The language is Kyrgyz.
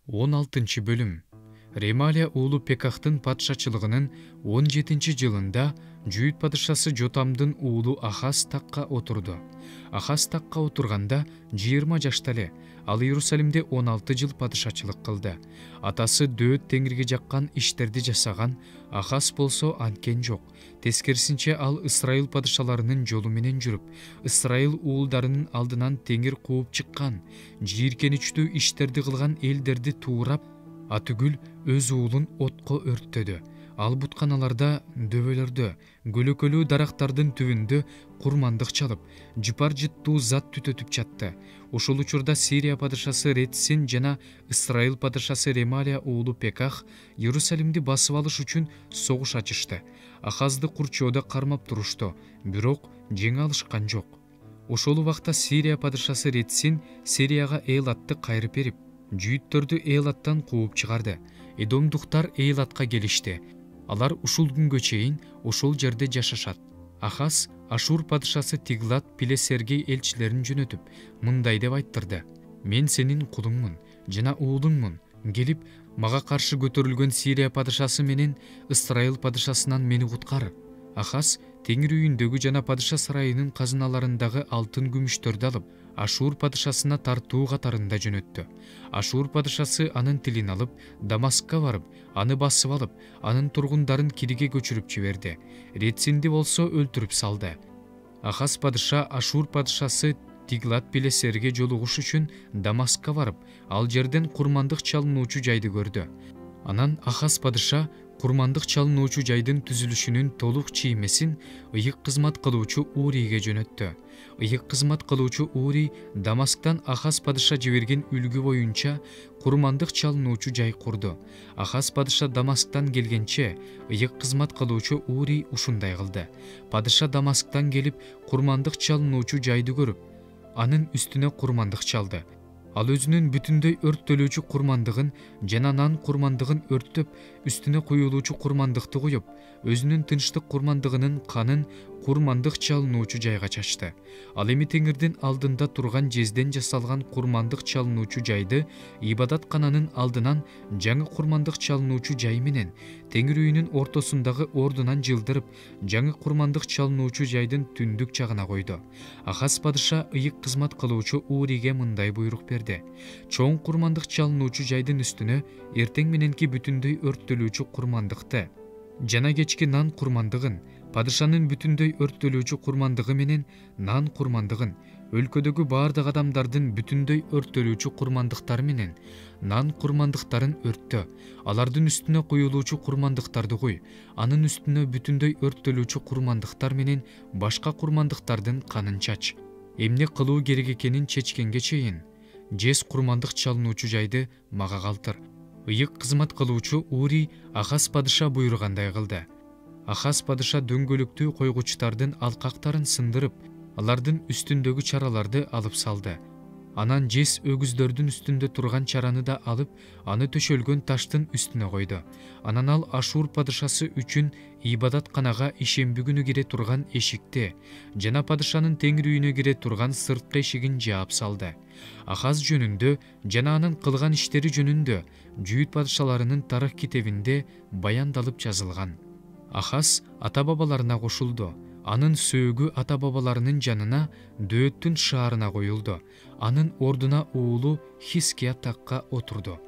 16 бөлүм. Ремалия уулу Пекахтын патшачылыгынын 17-жылында Жүйүт падышасы Жотамдын уулу Ахаз такка отурду. Ахаз такка отурганда 20 жашта эле. Ал Иерусалимде 16 жыл падышачылык кылды. Атасы дөөт теңирге жаккан иштерди жасаган, Ахаз болсо анткени жок. Тескерисинче ал Исраил падышаларынын жолу менен жүрүп, Исраил уулдарынын алдынан теңир кууп чыккан, жийиркеничтүү иштерди кылган элдерди туурап, атүгүл өз уулун отко өрттөдү. Ал бутканаларда, дөбөлөрдө, көлөкөлүү дарактардын түбүндө курмандык чалып, жыпар жыттуу зат түтөтүп жатты. Ошол учурда Сирия падышасы Ретсин жана Исраил падышасы Ремалия уулу Пеках Иерусалимди басып алыш үчүн согуш ачышты. Ахазды курчоодо кармап турушту, бирок жеңе алышкан жок. Ошол убакта Сирия падышасы Ретсин Сирияга Эйлатты кайрып берип, жүйүттөрдү Эйлаттан кууп чыгарды. Эдомдуктар Эйлатка келишти. Алар ушул күнгө чейин ошол жерде жашашат. Ахаз Ашур падышасы Тиглат Пилесерге элчилерин жөнөтүп, мындай деп айттырды: "Мен сенин кулуңмун жана уулуңмун. Келип, мага каршы көтөрүлгөн Сирия падышасы менен Исраил падышасынан мени куткар." Ахаз теңир үйүндөгү жана падыша сарайынын казыналарындагы алтын күмүштөрдү алып, Ашур падышасына тартуу катарында жөнөттү. Ашур падышасы анын тилин алып, Дамаскка барып, аны басып алып, анын тургундарын Кириге көчүрүп жиберди. Ретсинди болсо өлтүрүп салды. Ахаз падыша Ашур падышасы Тиглат Пилесерге жолугуш үчүн Дамаскка барып, ал жерден курмандык чалынуучу жайды көрдү. Анан Ахаз падыша курмандык чалынуучу жайдын түзүлүшүнүн толук чиймесин ыйык кызмат кылуучу Уриге жөнөттү. Ыйык кызмат кылуучу Ури Дамасктан Ахаз падыша жиберген үлгү боюнча курмандык чалынуучу жай курду. Ахаз падыша Дамасктан келгенче ыйык кызмат кылуучу Ури ушундай кылды. Падыша Дамасктан келип курмандык чалынуучу жайды көрүп, анын үстүнө курмандык чалды. Ал өзүнүн бүтүндөй өрттөлүүчү курмандыгын жана нан курмандыгын өрттөп, үстүнө куюлуучу курмандыкты куюп, өзүнүн тынчтык курмандыгынын канын курмандык чалынуучу жайга чачты. Ал эми теңирдин алдында турган жезден жасалган курмандык чалынуучу жайды ибадаткананын алдынан жаңы курмандык чалынуучу жай менен теңир үйүнүн ортосундагы ордунан жылдырып, жаңы курмандык чалынуучу жайдын түндүк жагына койду. Ахаз падыша ыйык кызмат кылуучу Уриге мындай буйрук берди: "Чоң курмандык чалынуучу жайдын үстүнө эртең мененки бүтүндөй өрттөлүүчү курмандыкты жана кечки нан курмандыгын, падышанын бүтүндөй өрттөлүүчү курмандыгы менен нан курмандыгын, өлкөдөгү баардык адамдардын бүтүндөй өрттөлүүчү курмандыктары менен нан курмандыктарын өрттө. Алардын үстүнө куюлуучу курмандыктарды куй. Анын үстүнө бүтүндөй өрттөлүүчү курмандыктар менен башка курмандыктардын канын чач. Эмне кылуу керек экенин чечкенге чейин жез курмандык чалынуучу жайды мага калтыр." Ыйык кызмат кылуучу Ури Ахаз падыша буйругандай кылды. Ахаз падыша дөңгөлөктүү койгучтардын алкактарын сындырып, алардын үстүндөгү чараларды алып салды. Анан жез өгүздөрдүн үстүндө турган чараны да алып, аны төшөлгөн таштын үстүнө койду. Анан ал Ашур падышасы үчүн ибадатканага ишемби күнү кире турган эшикти жана падышанын теңир үйүнө кире турган сырткы эшигин жаап салды. Ахаз жөнүндө жана анын кылган иштери жөнүндө Жүйүт падышаларынын тарых китебинде баяндалып жазылган. Ахаз ата-бабаларына кошулду. Анын сөөгү ата-бабаларынын жанына Дөөттүн шаарына коюлду. Анын ордуна уулу Хиския такка отурду.